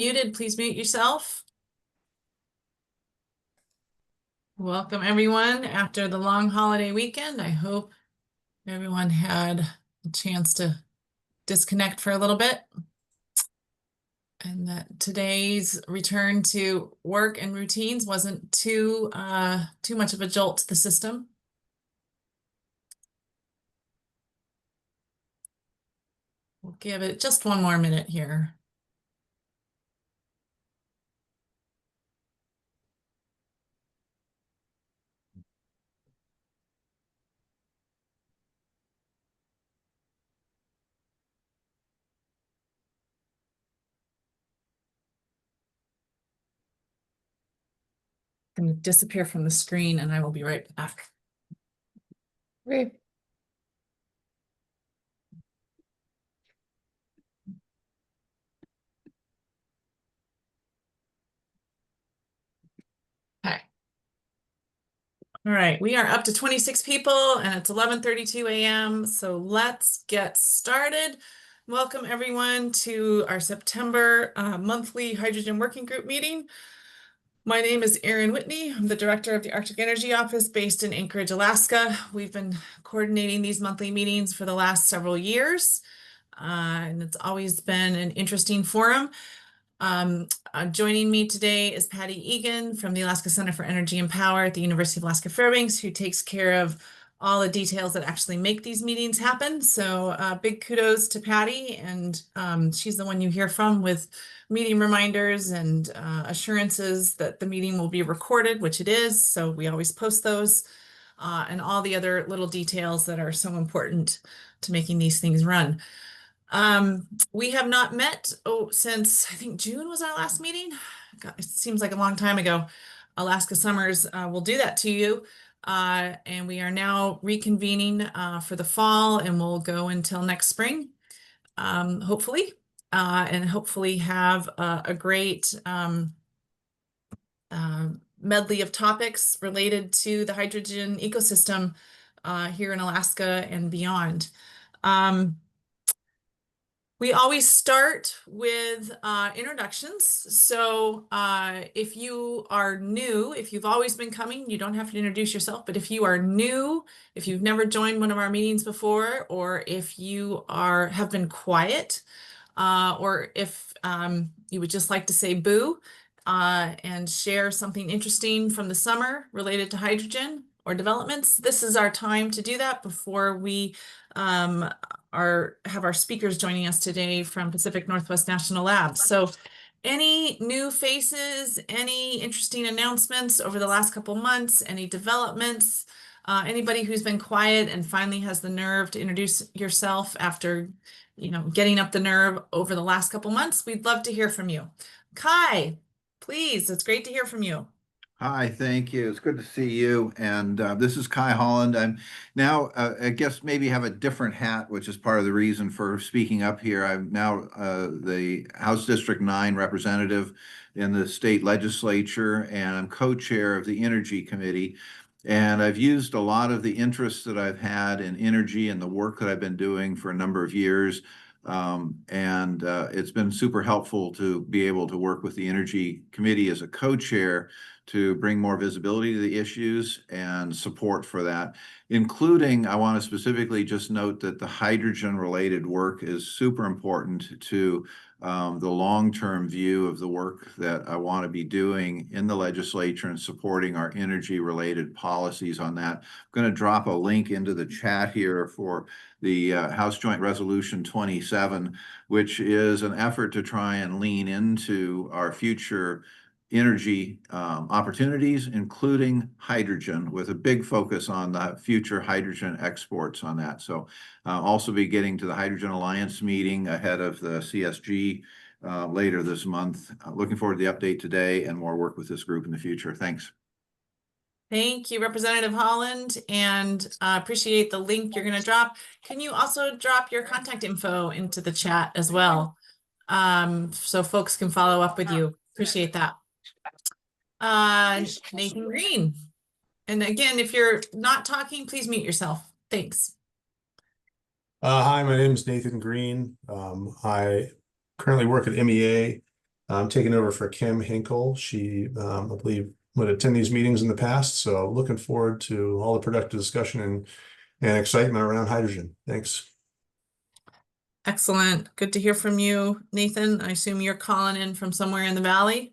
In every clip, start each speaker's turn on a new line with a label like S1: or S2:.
S1: Muted, please mute yourself. Welcome everyone after the long holiday weekend. I hope everyone had a chance to disconnect for a little bit and that today's return to work and routines wasn't too much of a jolt to the system. We'll give it just one more minute here. I'm going to disappear from the screen and I will be right back.
S2: Okay.
S1: Okay. All right, we are up to 26 people and it's 11:32 a.m. So let's get started. Welcome everyone to our September monthly hydrogen working group meeting. My name is Erin Whitney. I'm the director of the Arctic Energy Office based in Anchorage, Alaska. We've been coordinating these monthly meetings for the last several years, and it's always been an interesting forum. Joining me today is Patty Egan from the Alaska Center for Energy and Power at the University of Alaska Fairbanks, who takes care of all the details that actually make these meetings happen. So big kudos to Patty, and she's the one you hear from with meeting reminders and assurances that the meeting will be recorded, which it is. So we always post those and all the other little details that are so important to making these things run. We have not met since I think June was our last meeting. God, it seems like a long time ago. Alaska Summers will do that to you. And we are now reconvening for the fall and we'll go until next spring, hopefully, and hopefully have a great medley of topics related to the hydrogen ecosystem here in Alaska and beyond. We always start with introductions. So if you are new, if you've always been coming, you don't have to introduce yourself. But if you are new, if you've never joined one of our meetings before, or if you have been quiet, or if you would just like to say boo and share something interesting from the summer related to hydrogen or developments, this is our time to do that before we have our speakers joining us today from Pacific Northwest National Lab. So any new faces, any interesting announcements over the last couple months, any developments, anybody who's been quiet and finally has the nerve to introduce yourself after, getting up the nerve over the last couple months, we'd love to hear from you. Kai, please, it's great to hear from you.
S3: Hi, thank you. It's good to see you. And this is Kai Holland. I'm now, I guess, maybe have a different hat, which is part of the reason for speaking up here. I'm now the House District 9 representative in the state legislature, and I'm co-chair of the Energy Committee. And I've used a lot of the interests that I've had in energy and the work that I've been doing for a number of years. It's been super helpful to be able to work with the Energy Committee as a co-chair to bring more visibility to the issues and support for that, including, I want to specifically just note that the hydrogen-related work is super important to the long-term view of the work that I want to be doing in the legislature and supporting our energy-related policies on that. I'm going to drop a link into the chat here for the House Joint Resolution 27, which is an effort to try and lean into our future energy opportunities, including hydrogen, with a big focus on the future hydrogen exports on that. So also be getting to the Hydrogen Alliance meeting ahead of the CSG later this month. Looking forward to the update today and more work with this group in the future. Thanks.
S1: Thank you, Representative Holland, and appreciate the link you're going to drop. Can you also drop your contact info into the chat as well, so folks can follow up with you? Appreciate that. Nathan Green. And again, if you're not talking, please mute yourself. Thanks.
S4: Hi, my name is Nathan Green. I currently work at MEA. I'm taking over for Kim Hinkle. She, I believe, would attend these meetings in the past. So looking forward to all the productive discussion and excitement around hydrogen. Thanks.
S1: Excellent. Good to hear from you, Nathan. I assume you're calling in from somewhere in the valley.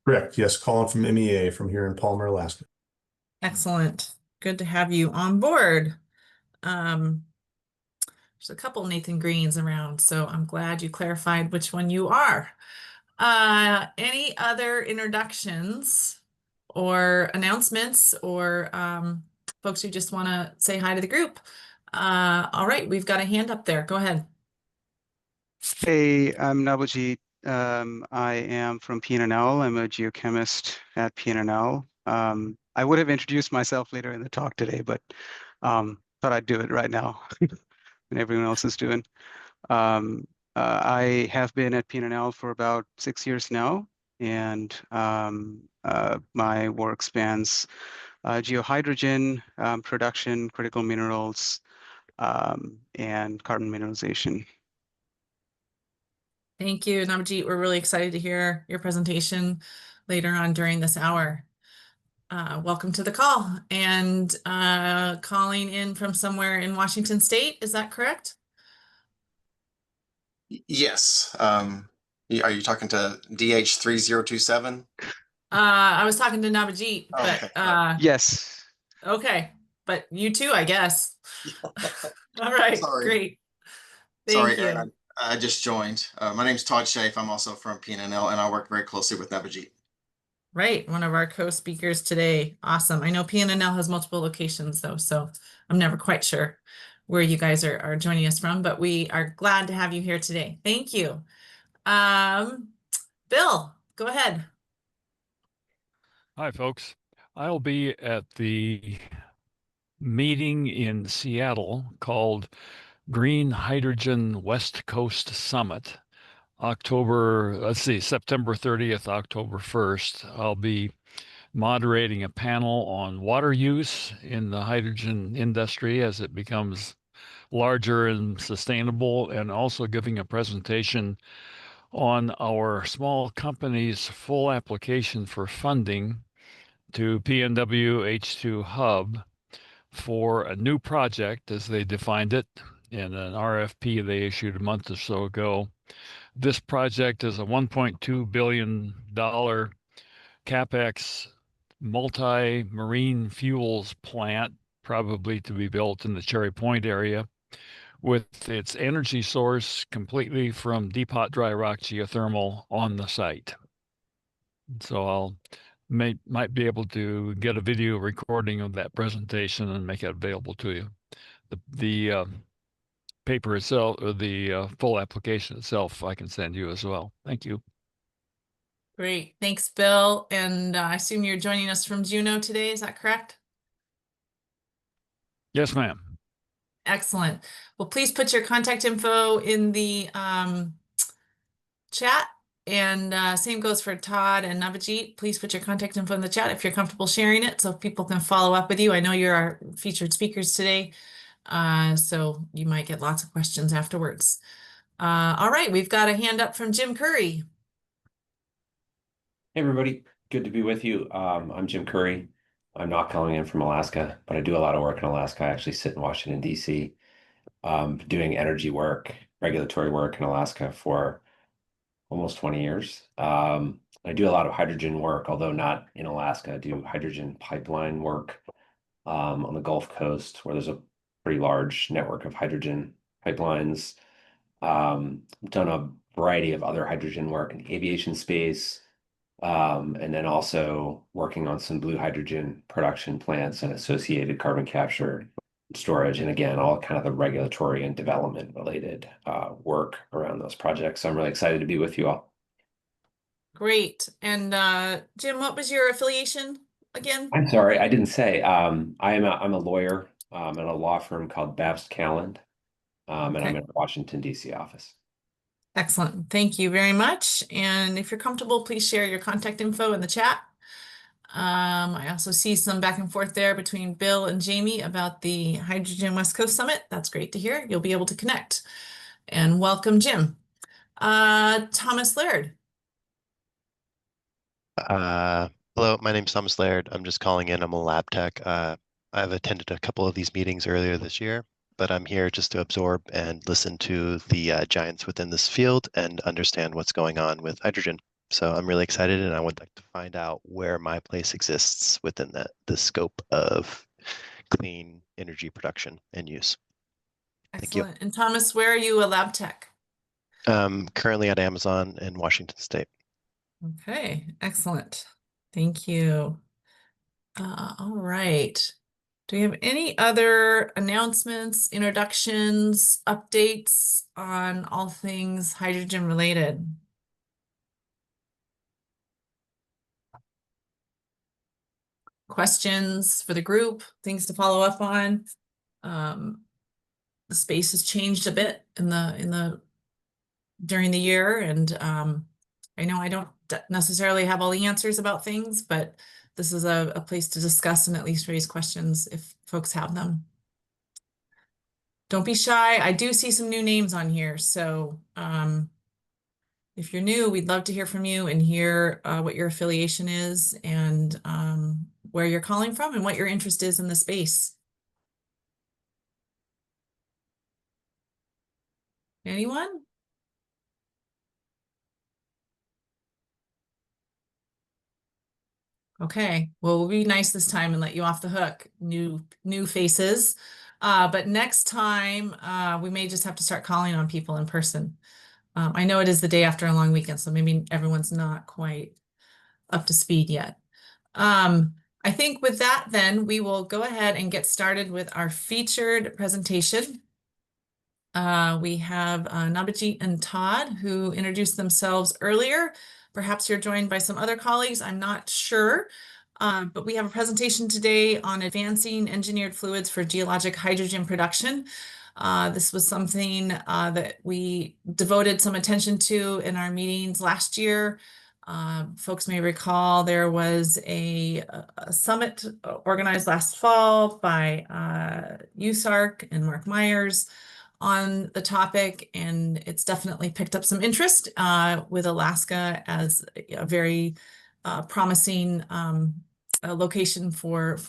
S4: Correct. Yes, calling from MEA from here in Palmer, Alaska.
S1: Excellent. Good to have you on board. There's a couple Nathan Greens around, so I'm glad you clarified which one you are. Any other introductions or announcements or folks who just want to say hi to the group? All right, we've got a hand up there. Go ahead.
S5: Hey, I'm Nabajit. I am from PNNL. I'm a geochemist at PNNL. I would have introduced myself later in the talk today, but thought I'd do it right now and everyone else is doing. I have been at PNNL for about 6 years now, and my work spans geohydrogen production, critical minerals, and carbon mineralization.
S1: Thank you, Nabajit. We're really excited to hear your presentation later on during this hour. Welcome to the call, and calling in from somewhere in Washington State. Is that correct?
S6: Yes. Are you talking to DH3027?
S1: I was talking to Nabajit,
S6: Oh,
S1: but
S6: okay.
S5: Yes.
S1: okay, but you too, I guess. All right,
S6: Sorry.
S1: great.
S6: Sorry,
S1: Thank you.
S6: I just joined. My name's Todd Schaef. I'm also from PNNL, and I work very closely with Nabajit.
S1: Right, one of our co-speakers today. Awesome. I know PNNL has multiple locations though, so I'm never quite sure where you guys are joining us from, but we are glad to have you here today. Thank you. Bill, go ahead.
S7: Hi, folks. I'll be at the meeting in Seattle called Green Hydrogen West Coast Summit, September 30th, October 1st. I'll be moderating a panel on water use in the hydrogen industry as it becomes larger and sustainable, and also giving a presentation on our small company's full application for funding to PNW H2 Hub for a new project, as they defined it in an RFP they issued a month or so ago. This project is a $1.2 billion CapEx multi-marine fuels plant, probably to be built in the Cherry Point area, with its energy source completely from deep hot dry rock geothermal on the site. So I'll might be able to get a video recording of that presentation and make it available to you. The paper itself, or the full application itself, I can send you as well. Thank you.
S1: Great. Thanks, Bill. And I assume you're joining us from Juneau today. Is that correct?
S7: Yes, ma'am.
S1: Excellent. Well, please put your contact info in the chat. And same goes for Todd and Nabajit. Please put your contact info in the chat if you're comfortable sharing it so people can follow up with you. I know you're our featured speakers today, so you might get lots of questions afterwards. All right, we've got a hand up from Jim Curry.
S8: Hey everybody, good to be with you. I'm Jim Curry. I'm not calling in from Alaska, but I do a lot of work in Alaska. I actually sit in Washington, D.C., doing energy work, regulatory work in Alaska for almost 20 years. I do a lot of hydrogen work, although not in Alaska. I do hydrogen pipeline work on the Gulf Coast, where there's a pretty large network of hydrogen pipelines. I've done a variety of other hydrogen work in the aviation space, and then also working on some blue hydrogen production plants and associated carbon capture storage. And again, all kind of the regulatory and development related work around those projects. So I'm really excited to be with you all.
S1: Great. And Jim, what was your affiliation again?
S8: I'm sorry, I didn't say. I'm a lawyer at a law firm called Babst Calland, and I'm in the Washington, D.C. office.
S1: Excellent. Thank you very much. And if you're comfortable, please share your contact info in the chat. I also see some back and forth there between Bill and Jamie about the Hydrogen West Coast Summit. That's great to hear. You'll be able to connect. And welcome, Jim. Thomas Laird.
S9: Hello, my name's Thomas Laird. I'm just calling in. I'm a lab tech. I've attended a couple of these meetings earlier this year, but I'm here just to absorb and listen to the giants within this field and understand what's going on with hydrogen. So I'm really excited, and I would like to find out where my place exists within the scope of clean energy production and use. Thank you.
S1: Excellent. And Thomas, where are you a lab tech?
S9: Currently at Amazon in Washington State.
S1: Okay, excellent. Thank you. All right. Do we have any other announcements, introductions, updates on all things hydrogen related? Questions for the group, things to follow up on? The space has changed a bit during the year, and I know I don't necessarily have all the answers about things, but this is a place to discuss and at least raise questions if folks have them. Don't be shy. I do see some new names on here, so if you're new, we'd love to hear from you and hear what your affiliation is and where you're calling from and what your interest is in the space. Anyone? Okay, well, we'll be nice this time and let you off the hook, new faces. But next time, we may just have to start calling on people in person. I know it is the day after a long weekend, so maybe everyone's not quite up to speed yet. I think with that, then, we will go ahead and get started with our featured presentation. We have Nabajit and Todd, who introduced themselves earlier. Perhaps you're joined by some other colleagues, I'm not sure. But we have a presentation today on advancing engineered fluids for geologic hydrogen production. This was something that we devoted some attention to in our meetings last year. Folks may recall there was a summit organized last fall by USARC and Mark Myers on the topic, and it's definitely picked up some interest with Alaska as a very promising location for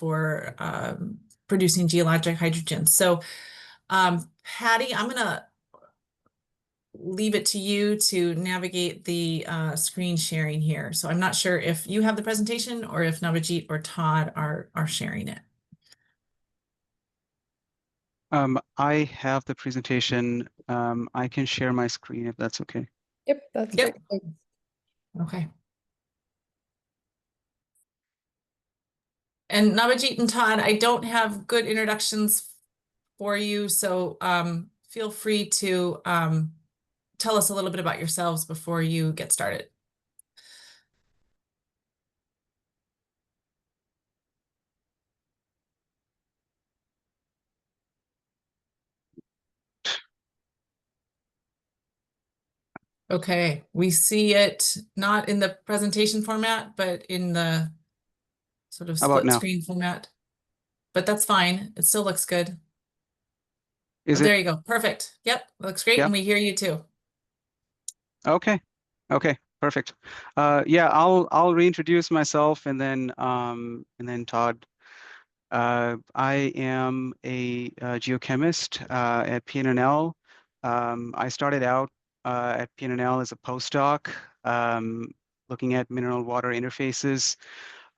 S1: producing geologic hydrogen. So Patty, I'm gonna leave it to you to navigate the screen sharing here. So I'm not sure if you have the presentation or if Nabajit or Todd are sharing it.
S5: I have the presentation. I can share my screen if that's okay.
S2: Yep, that's
S1: Yep.
S2: great.
S1: Okay. And Nabajit and Todd, I don't have good introductions for you, so feel free to tell us a little bit about yourselves before you get started. Okay, we see it not in the presentation format, but in the sort of
S5: How about
S1: split
S5: now?
S1: screen format. But that's fine. It still looks good.
S5: Is
S1: There
S5: it?
S1: you go. Perfect. Yep, looks great,
S5: Yeah.
S1: and we hear you too.
S5: Okay. Okay. Perfect. Yeah, I'll reintroduce myself and then Todd. I am a geochemist at PNNL. I started out at PNNL as a postdoc, looking at mineral water interfaces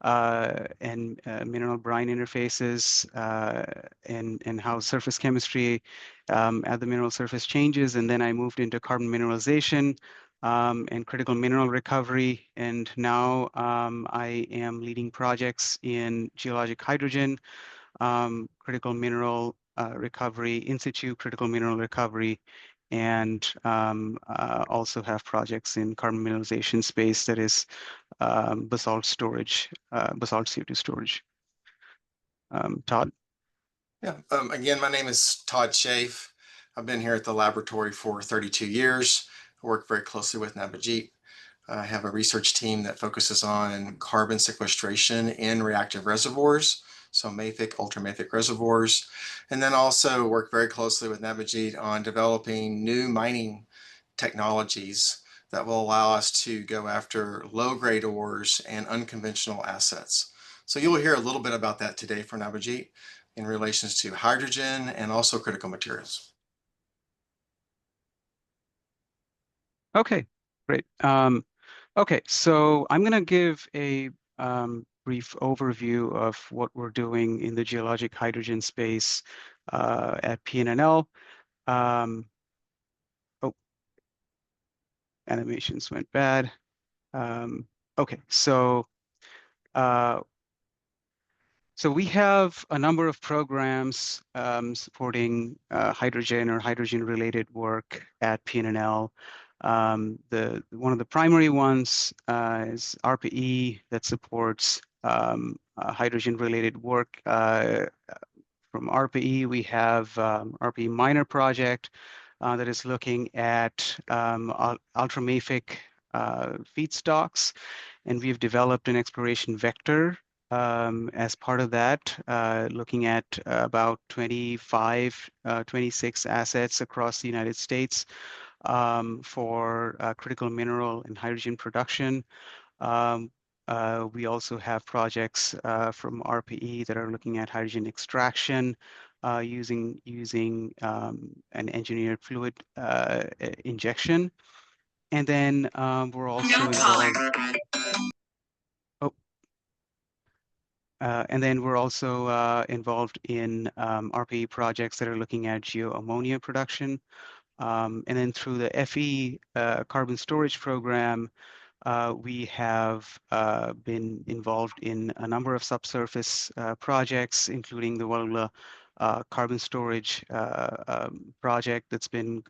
S5: and mineral brine interfaces and how surface chemistry at the mineral surface changes. And then I moved into carbon mineralization and critical mineral recovery. And now I am leading projects in geologic hydrogen, critical mineral recovery, in situ critical mineral recovery, and also have projects in carbon mineralization space, that is basalt storage, basalt CO2 storage. Todd?
S6: Yeah, again, my name is Todd Schaef. I've been here at the laboratory for 32 years. I work very closely with Nabajit. I have a research team that focuses on carbon sequestration in reactive reservoirs, so mafic, ultramafic reservoirs, and then also work very closely with Nabajit on developing new mining technologies that will allow us to go after low-grade ores and unconventional assets. So you'll hear a little bit about that today from Nabajit in relations to hydrogen and also critical materials.
S5: Okay, great. Okay, so I'm going to give a brief overview of what we're doing in the geologic hydrogen space at PNNL. Oh, animations went bad. Okay, so we have a number of programs supporting hydrogen or hydrogen-related work at PNNL. One of the primary ones is RPE that supports hydrogen-related work. From RPE, we have RPE Minor project that is looking at ultramafic feedstocks, and we've developed an exploration vector as part of that, looking at about 25, 26 assets across the United States for critical mineral and hydrogen production. We also have projects from RPE that are looking at hydrogen extraction using an engineered fluid injection. And then we're also involved. And then we're also involved in RPE projects that are looking at geoammonia production. And then through the FE carbon storage program, we have been involved in a number of subsurface projects, including the Walula carbon storage project that's been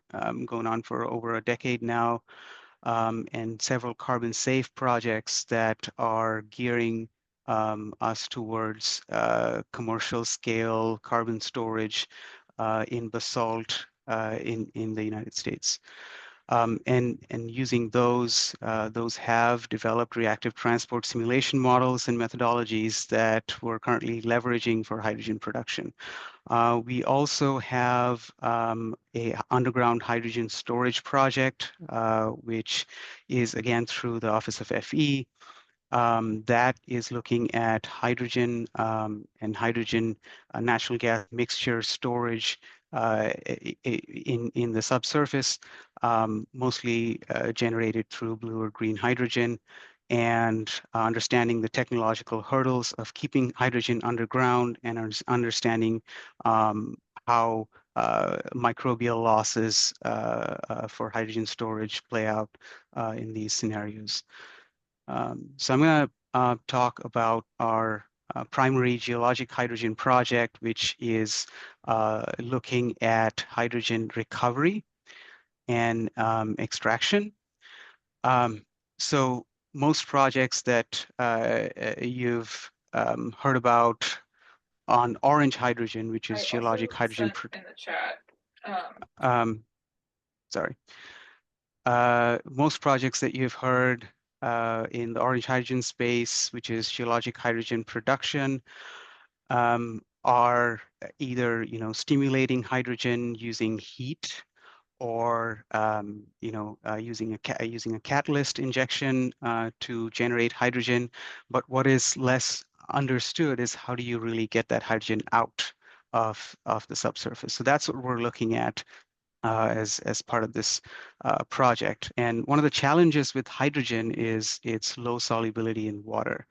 S5: going on for over a decade now, and several carbon safe projects that are gearing us towards commercial scale carbon storage in basalt in the United States. And using those have developed reactive transport simulation models and methodologies that we're currently leveraging for hydrogen production. We also have a underground hydrogen storage project, which is again through the Office of FE. That is looking at hydrogen and hydrogen natural gas mixture storage in the subsurface, mostly generated through blue or green hydrogen, and understanding the technological hurdles of keeping hydrogen underground and understanding how microbial losses for hydrogen storage play out in these scenarios. So I'm going to talk about our primary geologic hydrogen project, which is looking at hydrogen recovery and extraction. So most projects that you've heard about on orange hydrogen, which is geologic hydrogen.
S2: In the chat.
S5: Sorry. Most projects that you've heard in the orange hydrogen space, which is geologic hydrogen production, are either stimulating hydrogen using heat, or using a catalyst injection to generate hydrogen. But what is less understood is how do you really get that hydrogen out of the subsurface. So that's what we're looking at as part of this project. And one of the challenges with hydrogen is its low solubility in water.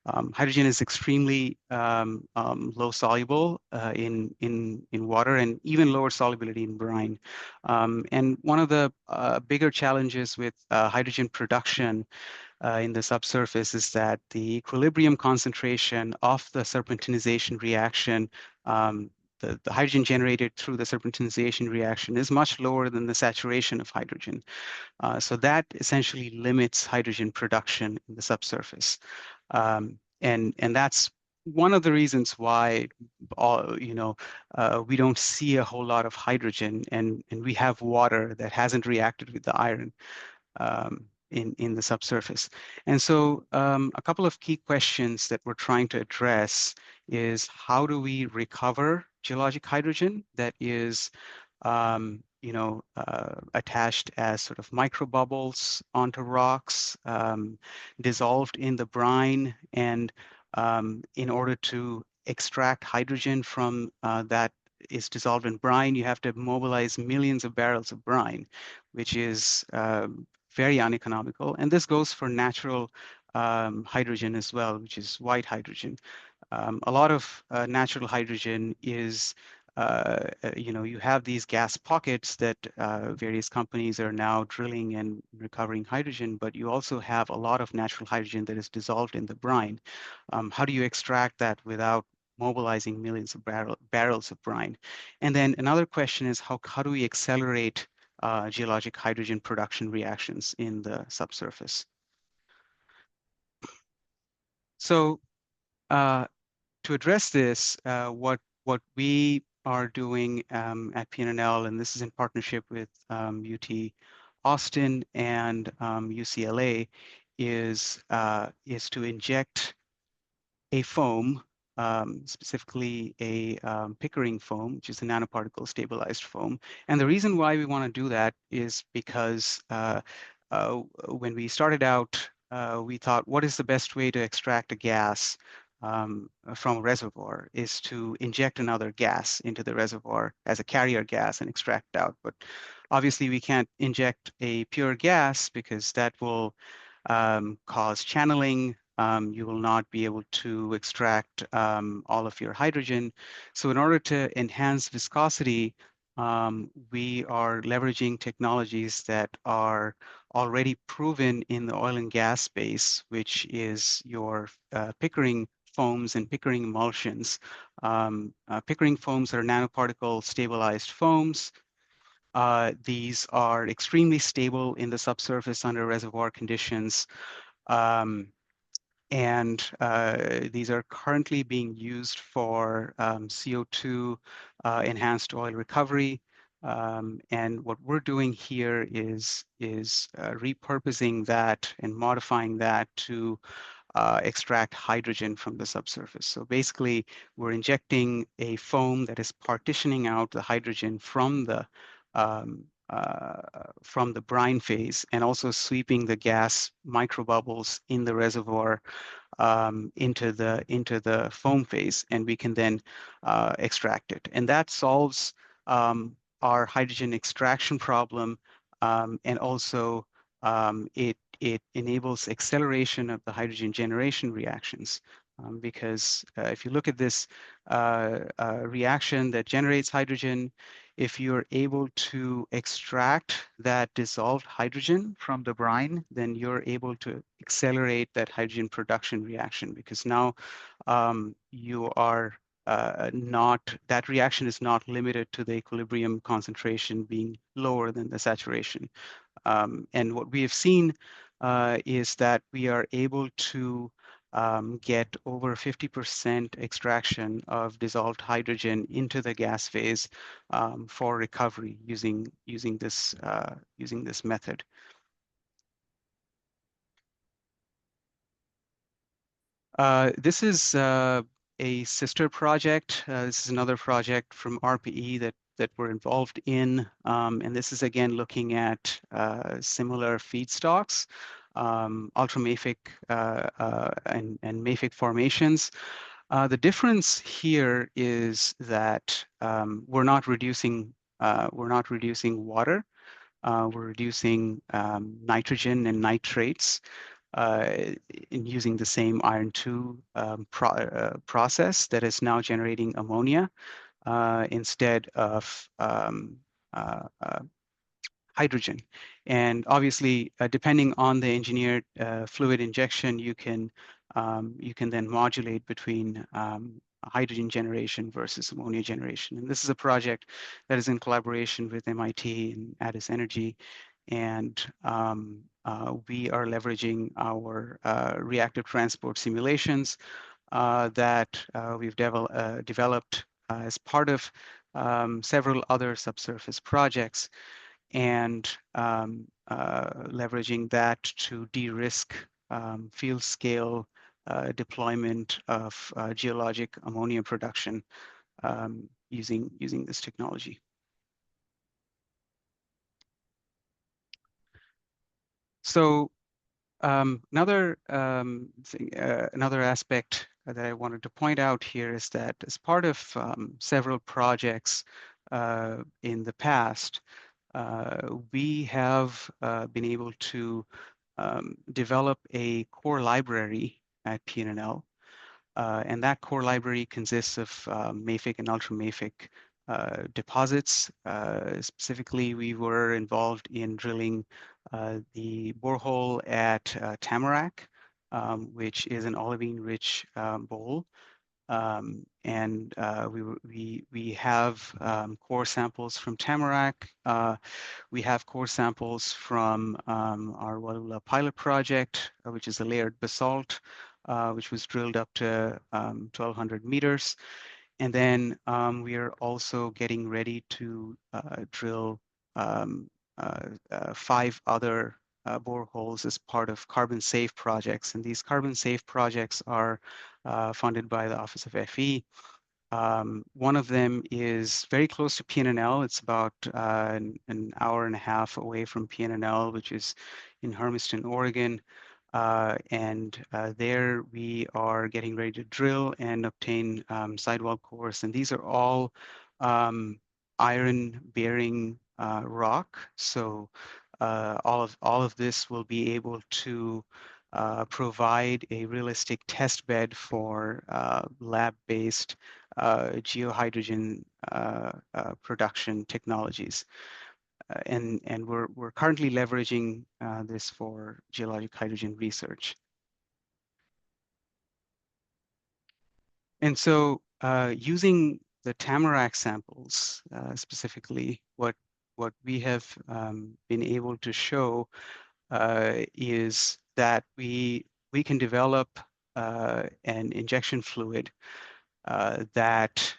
S5: Hydrogen is extremely low soluble in water, and even lower solubility in brine. And one of the bigger challenges with hydrogen production in the subsurface is that the equilibrium concentration of the serpentinization reaction, the hydrogen generated through the serpentinization reaction, is much lower than the saturation of hydrogen. So that essentially limits hydrogen production in the subsurface. And that's one of the reasons why we don't see a whole lot of hydrogen, and we have water that hasn't reacted with the iron in the subsurface. And so a couple of key questions that we're trying to address is, how do we recover geologic hydrogen that is attached as sort of microbubbles onto rocks, dissolved in the brine, and in order to extract hydrogen from that is dissolved in brine, you have to mobilize millions of barrels of brine, which is very uneconomical. And this goes for natural hydrogen as well, which is white hydrogen. A lot of natural hydrogen is, you have these gas pockets that various companies are now drilling and recovering hydrogen, but you also have a lot of natural hydrogen that is dissolved in the brine. How do you extract that without mobilizing millions of barrels of brine? And then another question is how do we accelerate geologic hydrogen production reactions in the subsurface? So to address this, what we are doing at PNNL, and this is in partnership with UT Austin and UCLA, is to inject a foam, specifically a Pickering foam, which is a nanoparticle stabilized foam. And the reason why we want to do that is because when we started out, we thought, what is the best way to extract a gas from a reservoir is to inject another gas into the reservoir as a carrier gas and extract it out. But obviously, we can't inject a pure gas because that will cause channeling. You will not be able to extract all of your hydrogen. So in order to enhance viscosity, we are leveraging technologies that are already proven in the oil and gas space, which is your Pickering foams and Pickering emulsions. Pickering foams are nanoparticle stabilized foams. These are extremely stable in the subsurface under reservoir conditions. And these are currently being used for CO2 enhanced oil recovery. And what we're doing here is repurposing that and modifying that to extract hydrogen from the subsurface. So basically, we're injecting a foam that is partitioning out the hydrogen from the brine phase and also sweeping the gas microbubbles in the reservoir into the foam phase, and we can then extract it. And that solves our hydrogen extraction problem, and also it enables acceleration of the hydrogen generation reactions. Because if you look at this reaction that generates hydrogen, if you're able to extract that dissolved hydrogen from the brine, then you're able to accelerate that hydrogen production reaction, because now you are that reaction is not limited to the equilibrium concentration being lower than the saturation. And what we have seen is that we are able to get over 50% extraction of dissolved hydrogen into the gas phase for recovery using this method. This is a sister project. This is another project from RPE that we're involved in, and this is again looking at similar feedstocks, ultramafic and mafic formations. The difference here is that we're not reducing water. We're reducing nitrogen and nitrates in using the same iron 2 process that is now generating ammonia instead of hydrogen. And obviously, depending on the engineered fluid injection, you can then modulate between hydrogen generation versus ammonia generation. And this is a project that is in collaboration with MIT and Addis Energy. And we are leveraging our reactive transport simulations that we've developed as part of several other subsurface projects, and leveraging that to de-risk field scale deployment of geologic ammonia production using this technology. So another another aspect that I wanted to point out here is that as part of several projects in the past, we have been able to develop a core library at PNNL. And that core library consists of mafic and ultramafic deposits. Specifically, we were involved in drilling the borehole at Tamarack, which is an olivine-rich bowl. And we have core samples from Tamarack. We have core samples from our Walula pilot project, which is a layered basalt, which was drilled up to 1,200 meters. And then we are also getting ready to drill 5 other boreholes as part of carbon safe projects. And these carbon safe projects are funded by the Office of FE. One of them is very close to PNNL. It's about an hour and a half away from PNNL, which is in Hermiston, Oregon. And there we are getting ready to drill and obtain sidewall cores. And these are all iron-bearing rock. So all of this will be able to provide a realistic test bed for lab-based geohydrogen production technologies. And we're currently leveraging this for geologic hydrogen research. And so using the Tamarack samples, specifically, what we have been able to show is that we can develop an injection fluid that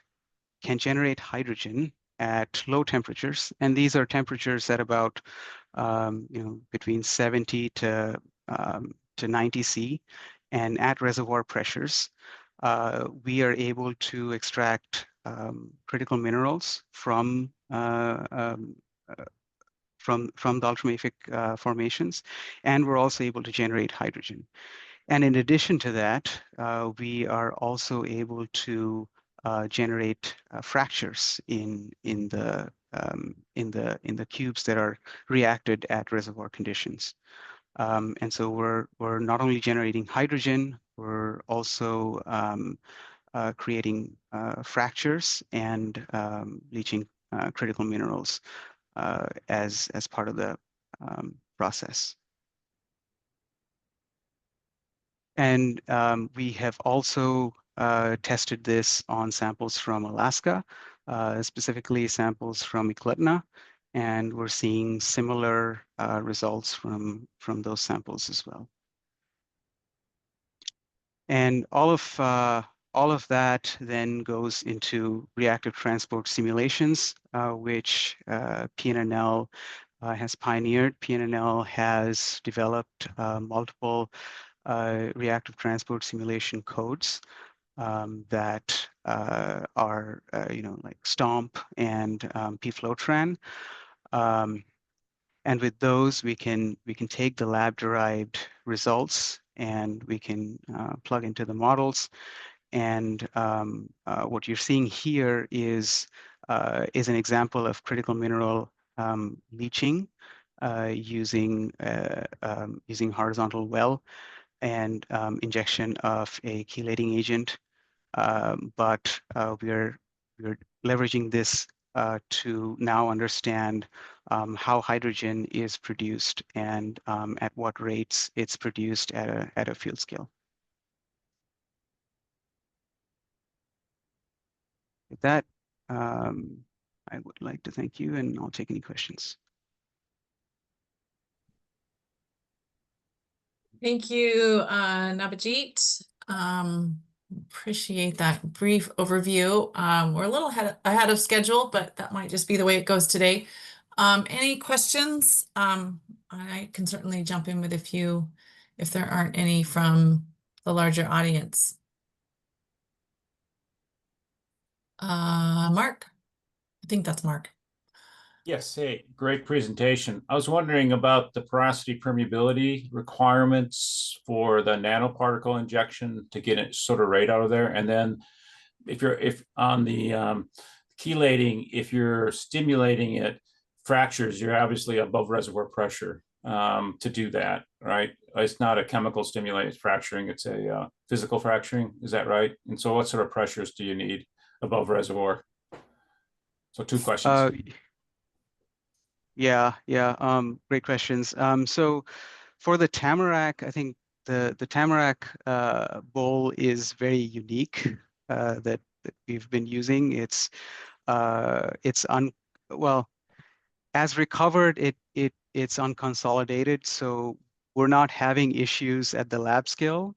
S5: can generate hydrogen at low temperatures, and these are temperatures at about between 70 to 90 C, and at reservoir pressures, we are able to extract critical minerals from the ultramafic formations, and we're also able to generate hydrogen. And in addition to that, we are also able to generate fractures in the cubes that are reacted at reservoir conditions. And so we're not only generating hydrogen, we're also creating fractures and leaching critical minerals as part of the process. And we have also tested this on samples from Alaska, specifically samples from Eklutna, and we're seeing similar results from those samples as well. And all of that then goes into reactive transport simulations, which PNNL has pioneered. PNNL has developed multiple reactive transport simulation codes that are, like STOMP and pFlowTran. And with those, we can take the lab-derived results and we can plug into the models. And what you're seeing here is an example of critical mineral leaching using horizontal well and injection of a chelating agent. But we're leveraging this to now understand how hydrogen is produced and at what rates it's produced at a field scale. With that, I would like to thank you, and I'll take any questions.
S1: Thank you, Nabajit. Appreciate that brief overview. We're a little ahead of schedule, but that might just be the way it goes today. Any questions? I can certainly jump in with a few if there aren't any from the larger audience. Mark? I think that's Mark.
S10: Yes, hey, great presentation. I was wondering about the porosity permeability requirements for the nanoparticle injection to get it sort of right out of there. And then if on the chelating, if you're stimulating it fractures, you're obviously above reservoir pressure to do that, right? It's not a chemical stimulated fracturing, it's a physical fracturing, is that right? And so what sort of pressures do you need above reservoir? So two questions.
S5: Yeah, great questions. So for the Tamarack, I think the Tamarack bowl is very unique that we've been using. It's well, as recovered, it's unconsolidated, so we're not having issues at the lab scale,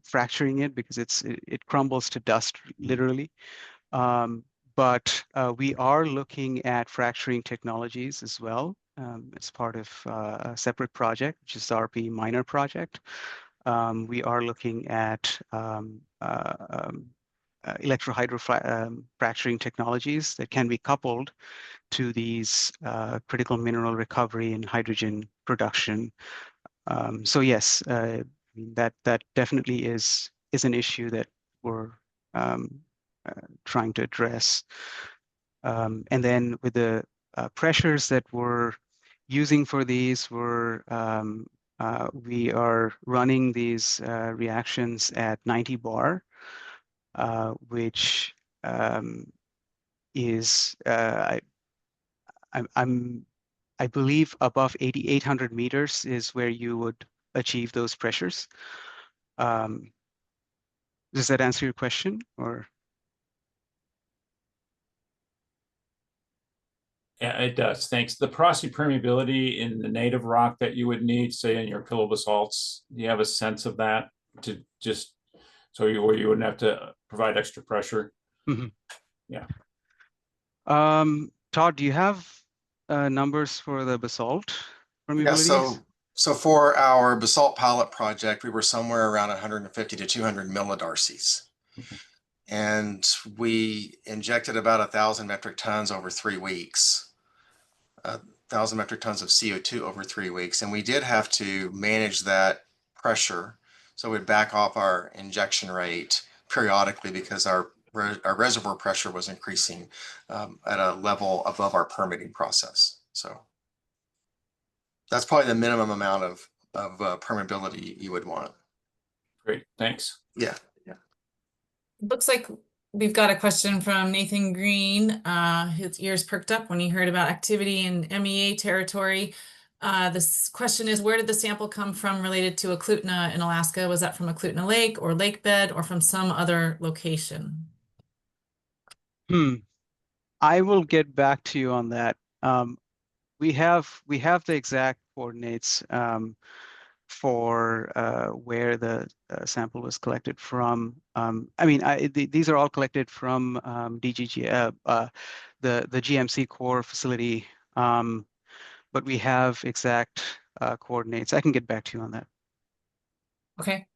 S5: fracturing it because it crumbles to dust literally. But we are looking at fracturing technologies as well as part of a separate project, which is the RP minor project. We are looking at electrohydrofracturing technologies that can be coupled to these critical mineral recovery and hydrogen production. So yes, I mean, that definitely is an issue that we're trying to address. And then with the pressures that we're using for these, we are running these reactions at 90 bar, which is I believe above 8,800 meters is where you would achieve those pressures. Does that answer your question, or?
S10: Yeah, it does. Thanks. The porosity permeability in the native rock that you would need, say in your pillow basalts, do you have a sense of that to just where you wouldn't have to provide extra pressure?
S5: Mm-hmm.
S10: Yeah.
S5: Todd, do you have numbers for the basalt permeabilities?
S6: Yeah, so for our basalt pilot project, we were somewhere around 150 to 200 millidarcies. And we injected about 1,000 metric tons over 3 weeks, 1,000 metric tons of CO2 over 3 weeks. And we did have to manage that pressure. So we'd back off our injection rate periodically because our reservoir pressure was increasing at a level above our permitting process. So that's probably the minimum amount of permeability you would want.
S10: Great, thanks.
S6: Yeah.
S1: Looks like we've got a question from Nathan Green. His ears perked up when he heard about activity in MEA territory. This question is, where did the sample come from related to Eklutna in Alaska? Was that from Eklutna Lake or lake bed or from some other location?
S5: I will get back to you on that. We have the exact coordinates for where the sample was collected from. I mean, these are all collected from DGG, the GMC core facility, but we have exact coordinates. I can get back to you on that.
S1: Okay,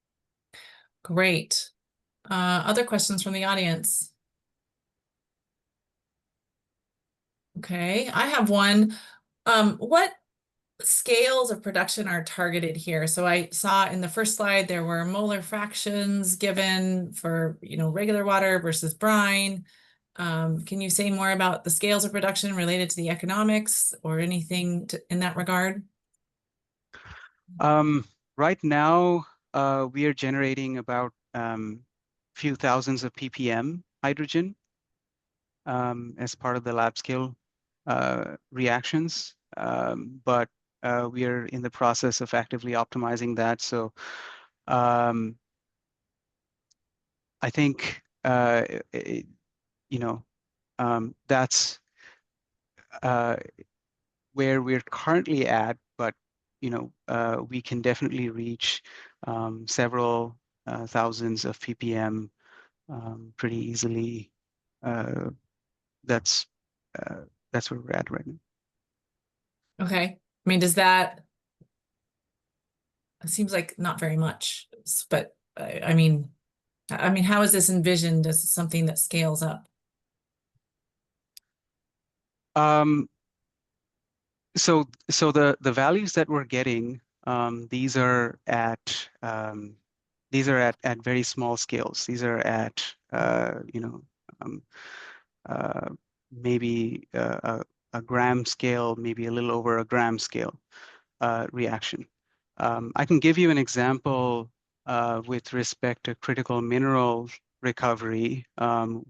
S1: great. Other questions from the audience? Okay, I have one. What scales of production are targeted here? So I saw in the first slide there were molar fractions given for, regular water versus brine. Can you say more about the scales of production related to the economics or anything in that regard?
S5: Right now, we are generating about few thousands of ppm hydrogen as part of the lab scale reactions, but we are in the process of actively optimizing that. So I think that's where we're currently at, but we can definitely reach several thousands of ppm pretty easily. That's where we're at right now.
S1: Okay. I mean, it seems like not very much, but I mean, how is this envisioned as something that scales up?
S5: So the values that we're getting, these are at very small scales. These are at um, uh, maybe a gram scale, maybe a little over a gram scale reaction. I can give you an example with respect to critical mineral recovery.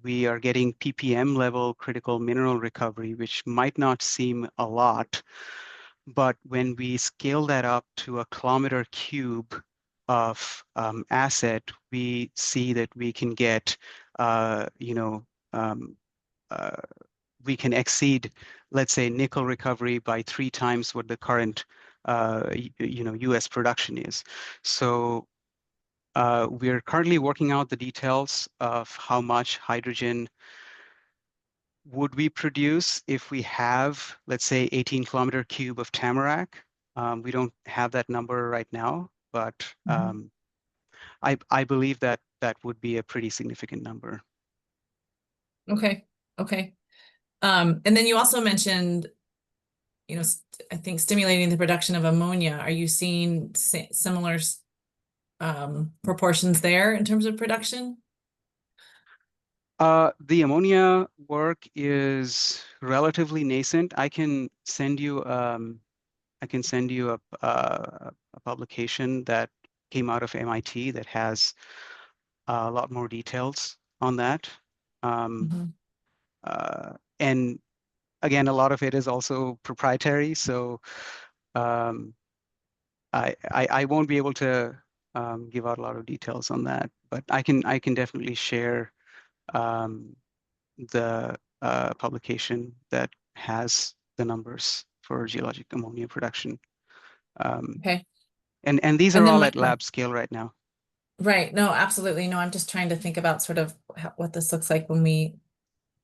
S5: We are getting ppm level critical mineral recovery, which might not seem a lot, but when we scale that up to a kilometer cube of asset, we see that we can get, um, uh, we can exceed, let's say, nickel recovery by 3 times what the current, US production is. So we're currently working out the details of how much hydrogen would we produce if we have, let's say, 18 kilometer cube of tamarack. We don't have that number right now, but I believe that that would be a pretty significant number.
S1: Okay. Okay. And then you also mentioned, I think stimulating the production of ammonia. Are you seeing similar proportions there in terms of production?
S5: The ammonia work is relatively nascent. I can send you a publication that came out of MIT that has a lot more details on that. And again, a lot of it is also proprietary, so I won't be able to give out a lot of details on that, but I can definitely share the publication that has the numbers for geologic ammonia production.
S1: Okay.
S5: And these
S1: And
S5: are
S1: then
S5: all at lab scale right now.
S1: Right. No, absolutely. No, I'm just trying to think about sort of what this looks like when we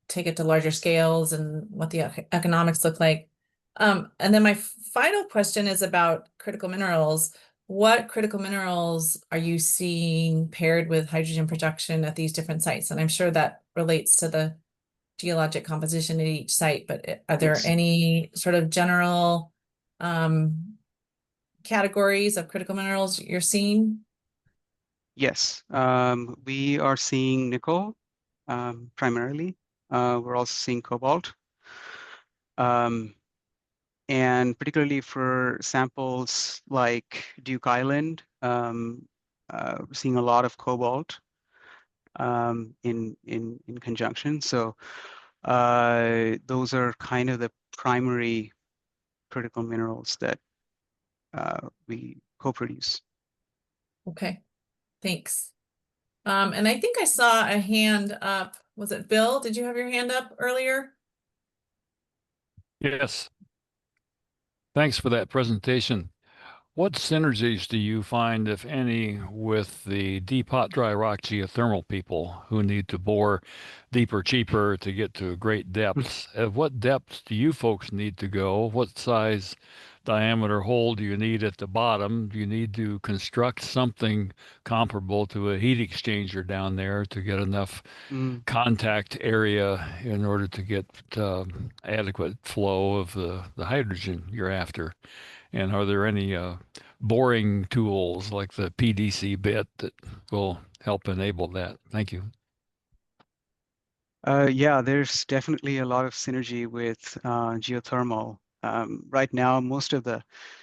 S1: take it to larger scales and what the economics look like. And then my final question is about critical minerals. What critical minerals are you seeing paired with hydrogen production at these different sites? And I'm sure that relates to the geologic composition at each site, but are there
S5: Yes.
S1: any sort of general categories of critical minerals you're seeing?
S5: Yes, we are seeing nickel primarily. We're also seeing cobalt. And particularly for samples like Duke Island, we're seeing a lot of cobalt in conjunction. So those are kind of the primary critical minerals that we co-produce.
S1: Okay, thanks. And I think I saw a hand up. Was it Bill? Did you have your hand up earlier?
S7: Yes. Thanks for that presentation. What synergies do you find, if any, with the deep hot dry rock geothermal people who need to bore deeper, cheaper to get to great depths? At what depths do you folks need to go? What size diameter hole do you need at the bottom? Do you need to construct something comparable to a heat exchanger down there to get enough contact area in order to get adequate flow of the hydrogen you're after? And are there any boring tools like the PDC bit that will help enable that? Thank you.
S5: Yeah, there's definitely a lot of synergy with geothermal. Right now, most of the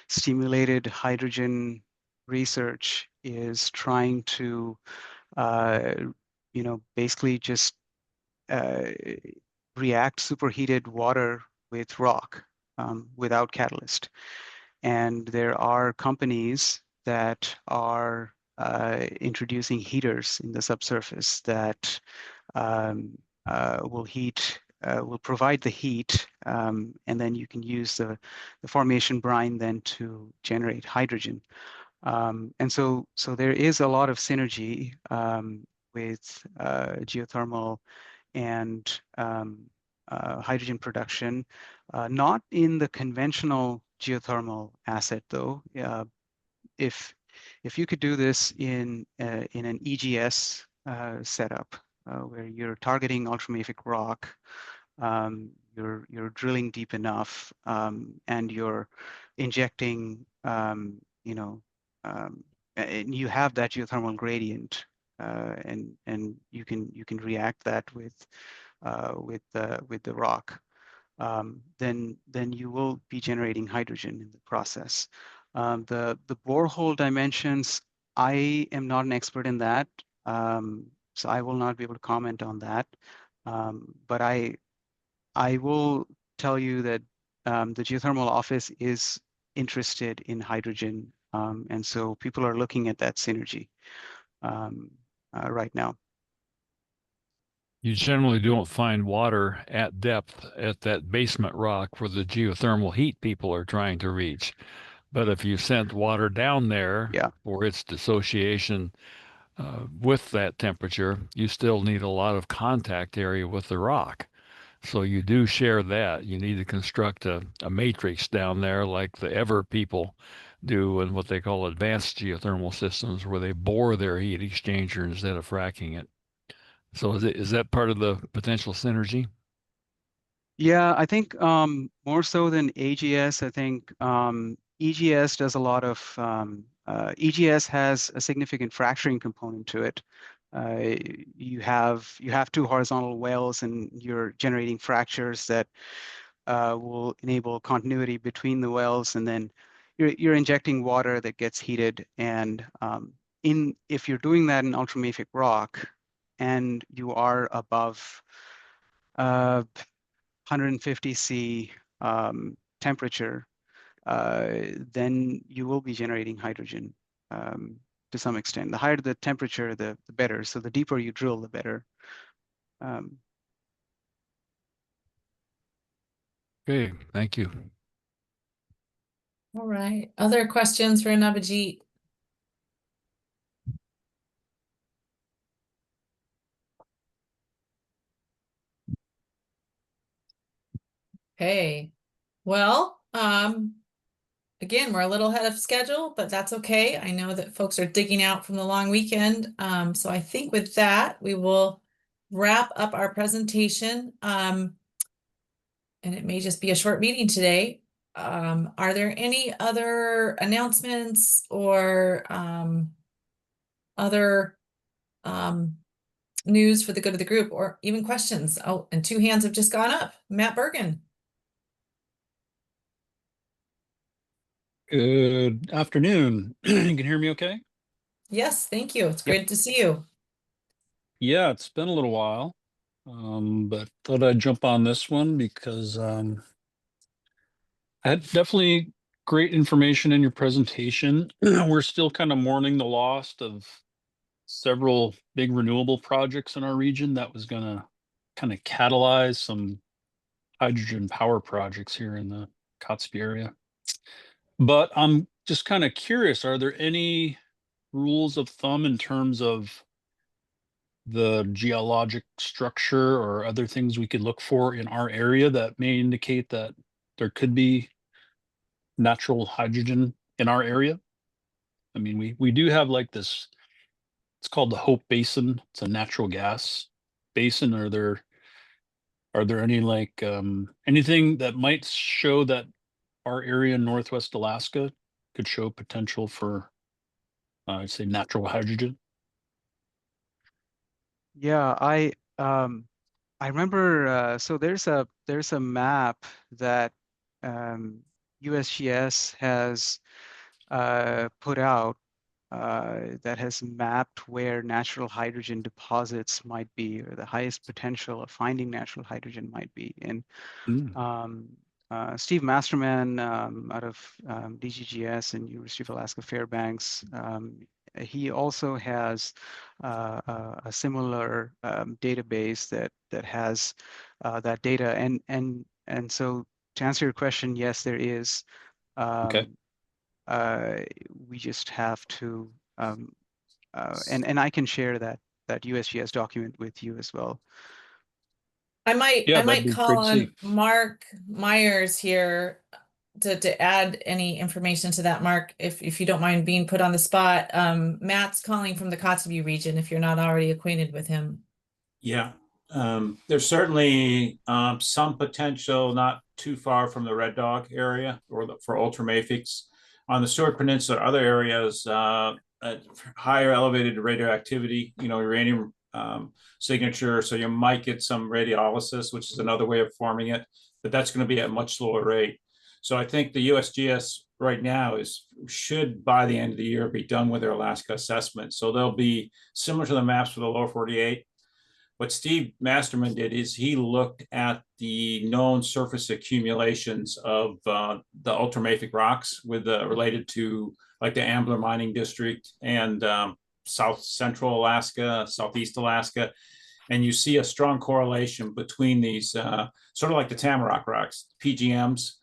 S5: stimulated hydrogen research is trying to, basically just react superheated water with rock without catalyst. And there are companies that are introducing heaters in the subsurface that will provide the heat, and then you can use the formation brine then to generate hydrogen. And so there is a lot of synergy with geothermal and hydrogen production, not in the conventional geothermal asset though. If you could do this in an EGS setup where you're targeting ultramafic rock, you're drilling deep enough, and you're injecting, you know, and you have that geothermal gradient, and you can react that with the rock, then you will be generating hydrogen in the process. The borehole dimensions, I am not an expert in that, so I will not be able to comment on that. But I will tell you that the geothermal office is interested in hydrogen, and so people are looking at that synergy right now.
S7: You generally don't find water at depth at that basement rock where the geothermal heat people are trying to reach. But if you sent water down there
S5: Yeah.
S7: for its dissociation with that temperature, you still need a lot of contact area with the rock. So you do share that. You need to construct a matrix down there like the Ever people do in what they call advanced geothermal systems, where they bore their heat exchanger instead of fracking it. So is that part of the potential synergy?
S5: Yeah, I think more so than AGS, I think EGS does a lot of EGS has a significant fracturing component to it. You have two horizontal wells, and you're generating fractures that will enable continuity between the wells, and then you're injecting water that gets heated. And if you're doing that in ultramafic rock, and you are above 150 C temperature, then you will be generating hydrogen to some extent. The higher the temperature, the better. So the deeper you drill, the better.
S7: Okay, thank you.
S1: All right. Other questions for Nabajit? Okay. Well, again, we're a little ahead of schedule, but that's okay. I know that folks are digging out from the long weekend. So I think with that, we will wrap up our presentation. And it may just be a short meeting today. Are there any other announcements or other news for the good of the group, or even questions? Oh, and two hands have just gone up. Matt Bergen.
S11: Good afternoon. You can hear me okay?
S1: Yes, thank you. It's
S5: Yep.
S1: great to see you.
S11: Yeah, it's been a little while, but thought I'd jump on this one because I had definitely great information in your presentation. We're still kind of mourning the loss of several big renewable projects in our region that was going to kind of catalyze some hydrogen power projects here in the Kotzebue area. But I'm just kind of curious, are there any rules of thumb in terms of the geologic structure or other things we could look for in our area that may indicate that there could be natural hydrogen in our area? I mean, we do have like this, it's called the Hope Basin. It's a natural gas basin. Are there any like anything that might show that our area in Northwest Alaska could show potential for I'd say natural hydrogen?
S5: Yeah, I remember. So there's a map that USGS has put out that has mapped where natural hydrogen deposits might be, or the highest potential of finding natural hydrogen might be. And Steve Masterman out of DGGS and University of Alaska Fairbanks, he also has a similar database that has that data. And so to answer your question, yes, there is.
S11: Okay.
S5: We just have to, and I can share that USGS document with you as well.
S1: I
S11: Yeah, that'd
S1: might
S11: be
S1: call
S11: great to see.
S1: on Mark Myers here to add any information to that, Mark, if you don't mind being put on the spot. Matt's calling from the Kotzebue region, if you're not already acquainted with him.
S10: Yeah, There's certainly some potential not too far from the Red Dog area or for ultramafics. On the Stewart Peninsula, other areas, higher elevated radioactivity, uranium signature. So you might get some radiolysis, which is another way of forming it, but that's going to be at a much slower rate. So I think the USGS right now should by the end of the year be done with their Alaska assessment. So they'll be similar to the maps for the lower 48. What Steve Masterman did is he looked at the known surface accumulations of the ultramafic rocks related to like the Ambler Mining District and South Central Alaska, Southeast Alaska. And you see a strong correlation between these, sort of like the Tamarack rocks, PGMs,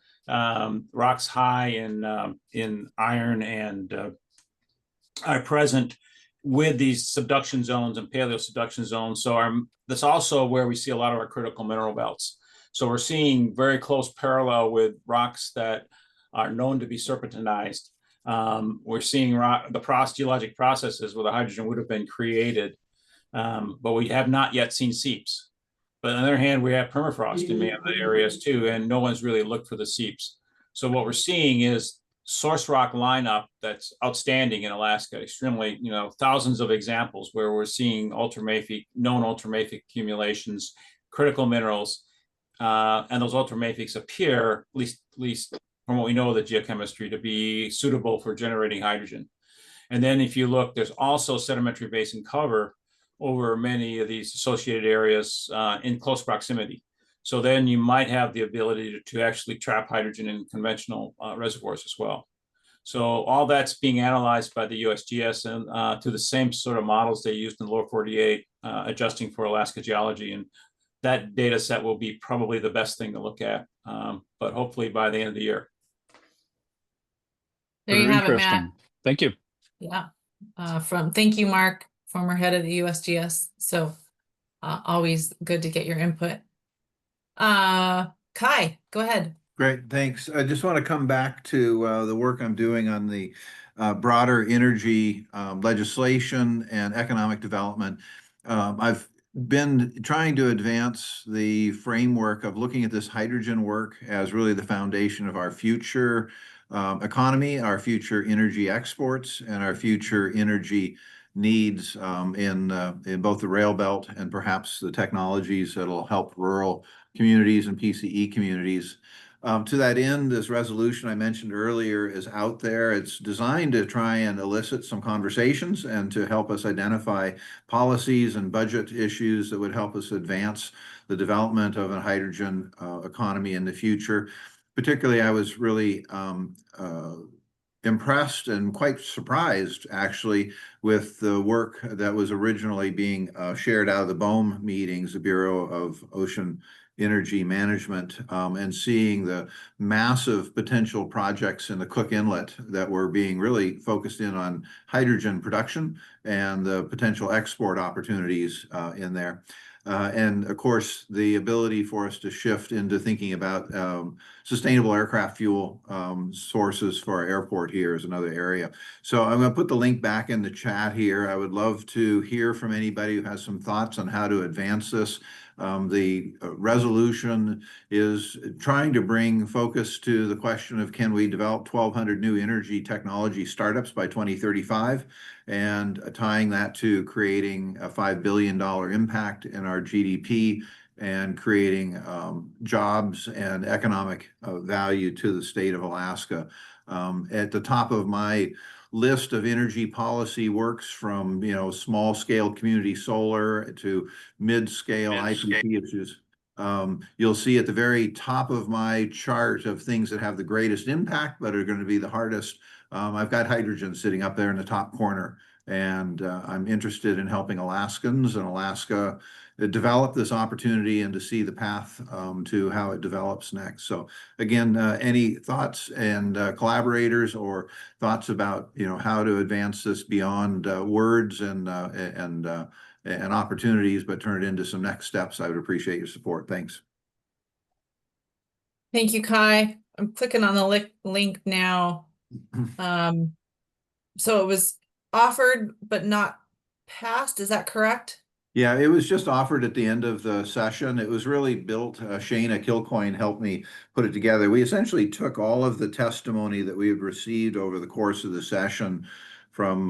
S10: rocks high in iron and are present with these subduction zones and paleo subduction zones. So that's also where we see a lot of our critical mineral belts. So we're seeing very close parallel with rocks that are known to be serpentinized. We're seeing the geologic processes where the hydrogen would have been created, but we have not yet seen seeps. But on the other hand, we have permafrost in many of the areas too, and no one's really looked for the seeps. So what we're seeing is source rock lineup that's outstanding in Alaska, extremely, thousands of examples where we're seeing known ultramafic accumulations, critical minerals, and those ultramafics appear, at least from what we know of the geochemistry, to be suitable for generating hydrogen. And then if you look, there's also sedimentary basin cover over many of these associated areas in close proximity. So then you might have the ability to actually trap hydrogen in conventional reservoirs as well. So all that's being analyzed by the USGS and to the same sort of models they used in the lower 48, adjusting for Alaska geology. And that data set will be probably the best thing to look at, but hopefully by the end of the year.
S1: There you have it, Matt.
S11: Interesting. Thank you.
S1: Yeah. Thank you, Mark, former head of the USGS. So always good to get your input. Kai, go ahead.
S3: Great, thanks. I just want to come back to the work I'm doing on the broader energy legislation and economic development. I've been trying to advance the framework of looking at this hydrogen work as really the foundation of our future economy, our future energy exports, and our future energy needs in both the rail belt and perhaps the technologies that'll help rural communities and PCE communities. To that end, this resolution I mentioned earlier is out there. It's designed to try and elicit some conversations and to help us identify policies and budget issues that would help us advance the development of a hydrogen economy in the future. Particularly, I was really impressed and quite surprised, actually, with the work that was originally being shared out of the BOEM meetings, the Bureau of Ocean Energy Management, and seeing the massive potential projects in the Cook Inlet that were being really focused in on hydrogen production and the potential export opportunities in there. And of course, the ability for us to shift into thinking about sustainable aircraft fuel sources for our airport here is another area. So I'm going to put the link back in the chat here. I would love to hear from anybody who has some thoughts on how to advance this. The resolution is trying to bring focus to the question of can we develop 1,200 new energy technology startups by 2035, and tying that to creating a $5 billion impact in our GDP and creating jobs and economic value to the state of Alaska. At the top of my list of energy policy works from, small scale community solar to mid-scale IPP issues. You'll see at the very top of my chart of things that have the greatest impact but are going to be the hardest. I've got hydrogen sitting up there in the top corner, and I'm interested in helping Alaskans and Alaska develop this opportunity and to see the path to how it develops next. So again, any thoughts and collaborators or thoughts about how to advance this beyond words and opportunities, but turn it into some next steps, I would appreciate your support. Thanks.
S1: Thank you, Kai. I'm clicking on the link now. So it was offered but not passed. Is that correct?
S3: Yeah, it was just offered at the end of the session. It was really built, Shayna Kilcoyne helped me put it together. We essentially took all of the testimony that we had received over the course of the session from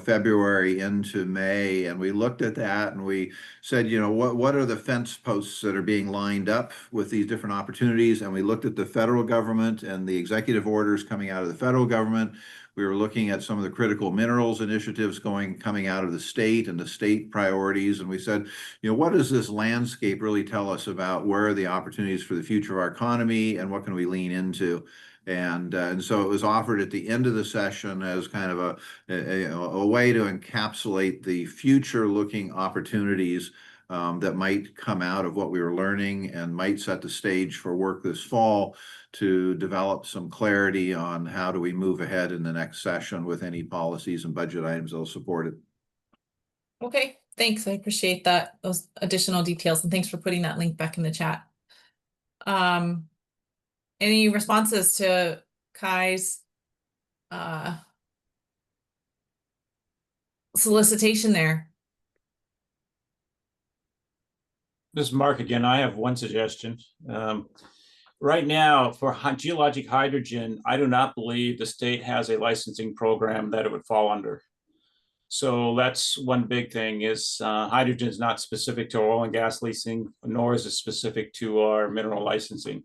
S3: February into May, and we looked at that and we said, what are the fence posts that are being lined up with these different opportunities? And we looked at the federal government and the executive orders coming out of the federal government. We were looking at some of the critical minerals initiatives coming out of the state and the state priorities. And we said, what does this landscape really tell us about where are the opportunities for the future of our economy and what can we lean into? And so it was offered at the end of the session as kind of a way to encapsulate the future-looking opportunities that might come out of what we were learning and might set the stage for work this fall to develop some clarity on how do we move ahead in the next session with any policies and budget items that will support it.
S1: Okay, thanks. I appreciate that, those additional details, and thanks for putting that link back in the chat. Any responses to Kai's solicitation there?
S10: This is Mark again. I have one suggestion. Right now, for geologic hydrogen, I do not believe the state has a licensing program that it would fall under. So that's one big thing is hydrogen is not specific to oil and gas leasing, nor is it specific to our mineral licensing.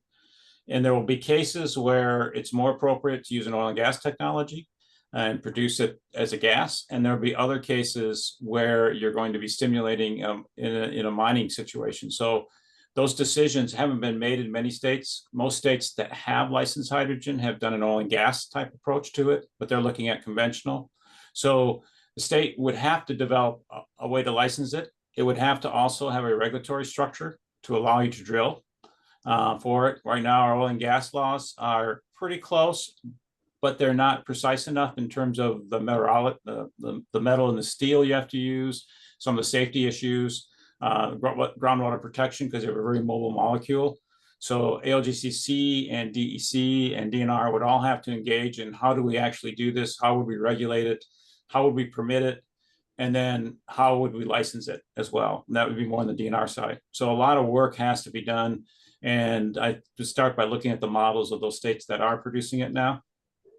S10: And there will be cases where it's more appropriate to use an oil and gas technology and produce it as a gas. And there'll be other cases where you're going to be stimulating in a mining situation. So those decisions haven't been made in many states. Most states that have licensed hydrogen have done an oil and gas type approach to it, but they're looking at conventional. So the state would have to develop a way to license it. It would have to also have a regulatory structure to allow you to drill for it. Right now, our oil and gas laws are pretty close, but they're not precise enough in terms of the metal and the steel you have to use, some of the safety issues, groundwater protection, because they're a very mobile molecule. So ALGCC and DEC and DNR would all have to engage in how do we actually do this? How would we regulate it? How would we permit it? And then how would we license it as well? And that would be more on the DNR side. So a lot of work has to be done. And I just start by looking at the models of those states that are producing it now.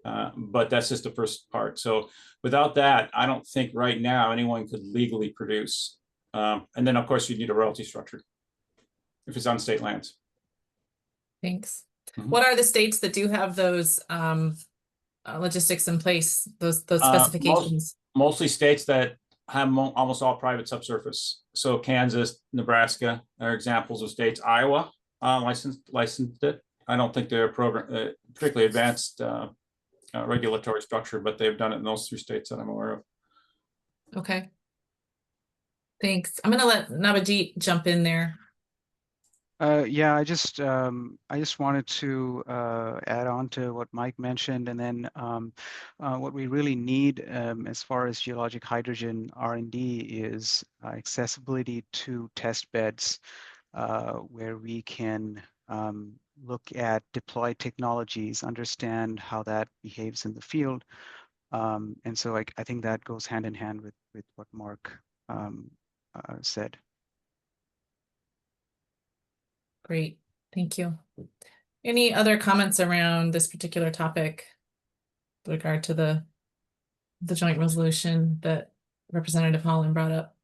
S10: But that's just the first part. So without that, I don't think right now anyone could legally produce. And then, of course, you need a royalty structure if it's on state lands.
S1: Thanks. What are the states that do have those logistics in place, those specifications?
S10: Mostly states that have almost all private subsurface. So Kansas, Nebraska are examples of states. Iowa licensed it. I don't think they're particularly advanced regulatory structure, but they've done it in those 3 states that I'm aware of.
S1: Okay. Thanks. I'm going to let Nabajit jump in there.
S5: Yeah, I just wanted to add on to what Mike mentioned, and then what we really need as far as geologic hydrogen R&D is accessibility to test beds where we can look at deployed technologies, understand how that behaves in the field. And so I think that goes hand in hand with what Mark said.
S1: Great, thank you. Any other comments around this particular topic with regard to the joint resolution that Representative Holland brought up?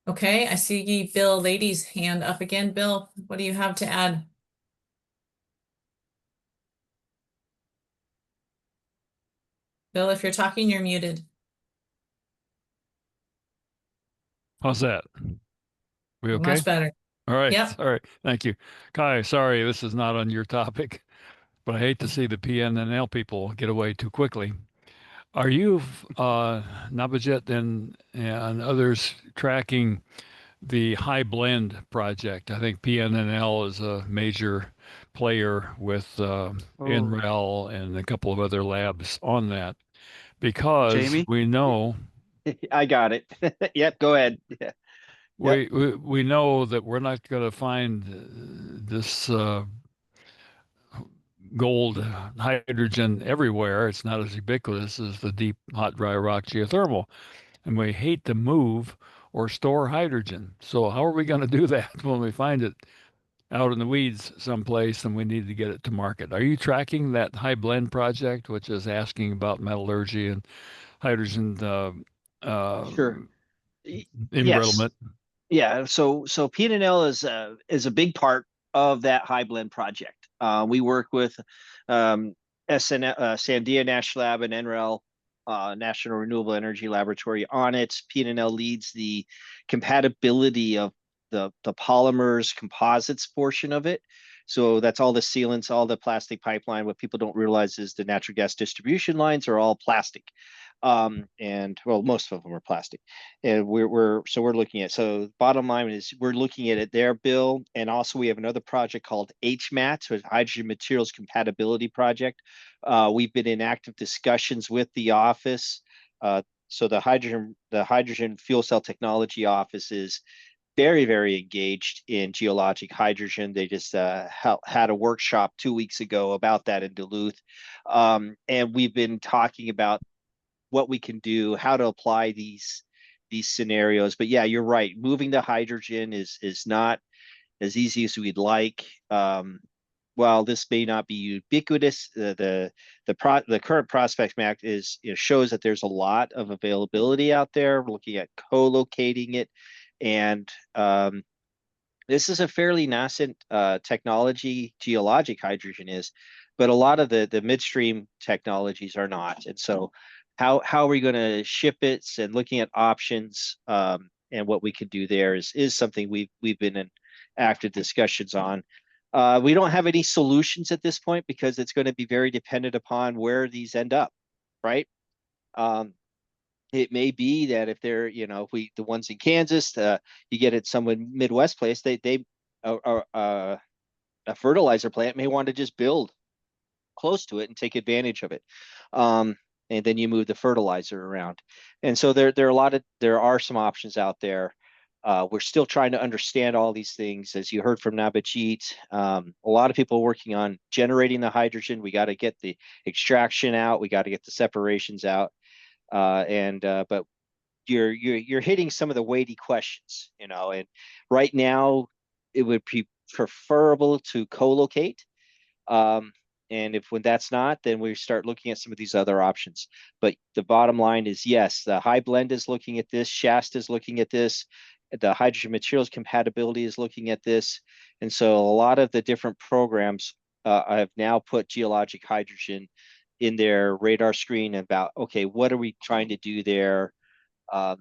S1: Okay, I see Bill Lady's hand up again. Bill, what do you have to add? Bill, if you're talking, you're muted.
S7: How's that? We okay?
S1: Much better.
S7: All right.
S1: Yep.
S7: All right. Thank you. Kai, sorry, this is not on your topic, but I hate to see the PNNL people get away too quickly. Are you, Nabajit and others tracking the High Blend project? I think PNNL is a major player with NREL and a couple of other labs on that, because
S5: Jamie?
S7: we know
S2: I got it. Yep, go ahead. Yeah.
S7: we know that we're not going to find this gold hydrogen everywhere. It's not as ubiquitous as the deep, hot, dry rock geothermal. And we hate to move or store hydrogen. So how are we going to do that when we find it out in the weeds someplace and we need to get it to market? Are you tracking that high blend project, which is asking about metallurgy and hydrogen
S2: Sure. Yes.
S7: embrittlement?
S2: Yeah. So PNNL is a big part of that high blend project. We work with Sandia National Lab and NREL, National Renewable Energy Laboratory on it. PNNL leads the compatibility of the polymers composites portion of it. So that's all the sealants, all the plastic pipeline. What people don't realize is the natural gas distribution lines are all plastic. And well, most of them are plastic. And we're looking at, so bottom line is we're looking at it there, Bill. And also we have another project called HMAT, so it's Hydrogen Materials Compatibility Project. We've been in active discussions with the office. So the hydrogen fuel cell technology office is very, very engaged in geologic hydrogen. They just had a workshop 2 weeks ago about that in Duluth. And we've been talking about what we can do, how to apply these scenarios. But yeah, you're right. Moving the hydrogen is not as easy as we'd like. While this may not be ubiquitous, the current Prospects map shows that there's a lot of availability out there. We're looking at co-locating it, and this is a fairly nascent technology. Geologic hydrogen is, but a lot of the midstream technologies are not. And so, how are we going to ship it? And looking at options and what we could do there is something we've been in active discussions on. We don't have any solutions at this point because it's going to be very dependent upon where these end up, right? It may be that if they're, if the ones in Kansas, you get it someone Midwest place, a fertilizer plant may want to just build close to it and take advantage of it. And then you move the fertilizer around. And so there are some options out there. We're still trying to understand all these things. As you heard from Nabajit, a lot of people working on generating the hydrogen. We got to get the extraction out. We got to get the separations out. But you're hitting some of the weighty questions, and right now it would be preferable to co-locate. And when that's not, then we start looking at some of these other options. But the bottom line is, yes, the high blend is looking at this, Shasta is looking at this, the hydrogen materials compatibility is looking at this. And so a lot of the different programs have now put geologic hydrogen in their radar screen about, okay, what are we trying to do there? Are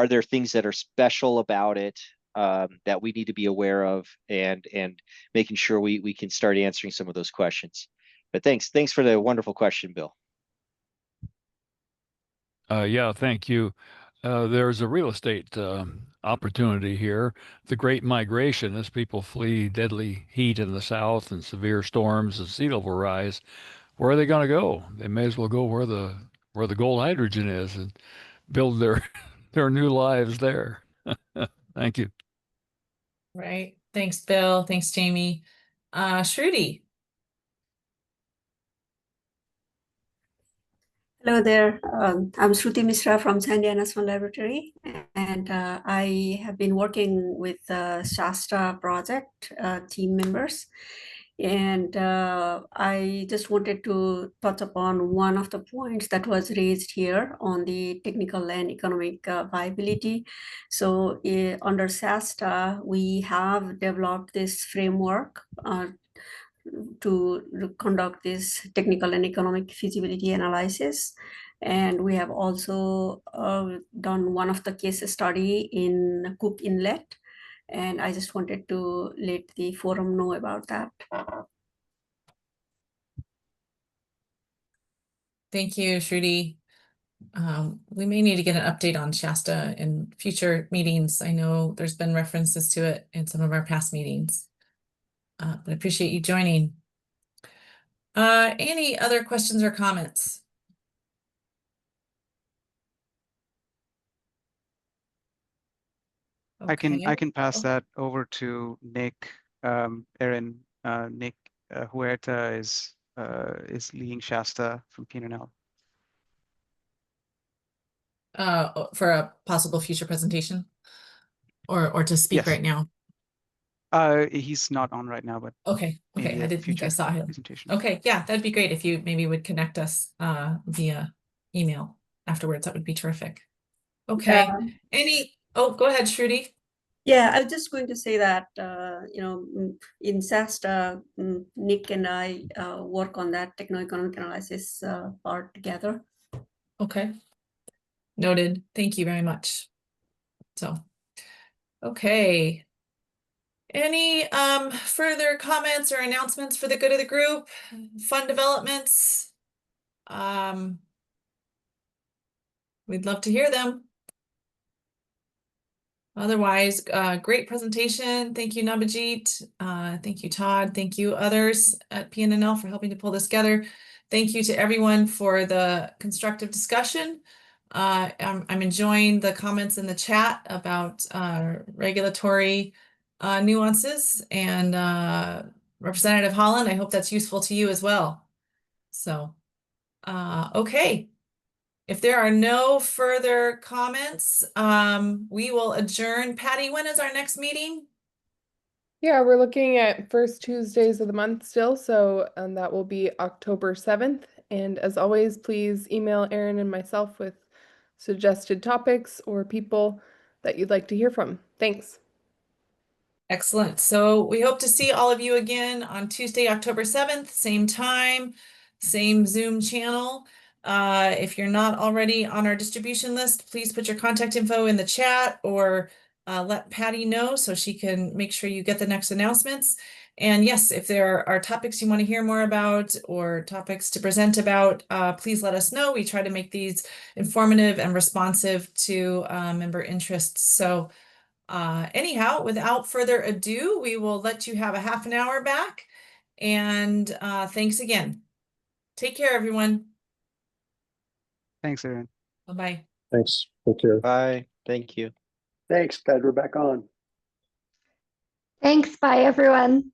S2: there things that are special about it that we need to be aware of, and making sure we can start answering some of those questions. But thanks for the wonderful question, Bill.
S7: Yeah, thank you. There's a real estate opportunity here. The Great Migration, as people flee deadly heat in the south and severe storms and sea level rise, where are they going to go? They may as well go where the gold hydrogen is and build their their new lives there. Thank you.
S1: Right. Thanks, Bill. Thanks, Jamie. Shruti.
S12: Hello there. I'm Shruti Mishra from Sandia National Laboratory, and I have been working with the Shasta project team members. And I just wanted to touch upon one of the points that was raised here on the technical and economic viability. So under SASTA, we have developed this framework to conduct this technical and economic feasibility analysis. And we have also done one of the case study in Cook Inlet. And I just wanted to let the forum know about that.
S1: Thank you, Shruti. We may need to get an update on Shasta in future meetings. I know there's been references to it in some of our past meetings. But I appreciate you joining. Any other questions or comments?
S5: Okay. I can pass that over to Nick. Nick Huerta is is leading Shasta from PNNL.
S1: For a possible future presentation, or to speak
S5: Yes.
S1: right now.
S5: He's not on right now, but
S1: Okay,
S5: maybe
S1: I
S5: a
S1: didn't think I
S5: future
S1: saw him.
S5: presentation.
S1: Okay, yeah, that'd be great if you maybe would connect us via email afterwards. That would be terrific. Okay. Oh, go ahead, Shruti.
S12: Yeah, I was just going to say that, in SASTA, Nick and I work on that techno-economic analysis part together.
S1: Okay. Noted. Thank you very much. So, okay. Any further comments or announcements for the good of the group? Fun developments? We'd love to hear them. Otherwise, great presentation. Thank you, Nabajit. Thank you, Todd. Thank you, others at PNNL for helping to pull this together. Thank you to everyone for the constructive discussion. I'm enjoying the comments in the chat about regulatory nuances, and Representative Holland, I hope that's useful to you as well. So, okay. If there are no further comments, we will adjourn. Patty, when is our next meeting?
S13: Yeah, we're looking at first Tuesdays of the month still, so that will be October 7th. And as always, please email Erin and myself with suggested topics or people that you'd like to hear from. Thanks.
S1: Excellent. So we hope to see all of you again on Tuesday, October 7th, same time, same Zoom channel. If you're not already on our distribution list, please put your contact info in the chat, or let Patty know so she can make sure you get the next announcements. And yes, if there are topics you want to hear more about or topics to present about, please let us know. We try to make these informative and responsive to member interests. So anyhow, without further ado, we will let you have a half an hour back. And thanks again. Take care, everyone.
S5: Thanks, Erin.
S1: Bye-bye.
S4: Thanks. Take care.
S2: Bye. Thank you.
S14: Thanks, Ted. We're back on.
S15: Thanks. Bye, everyone.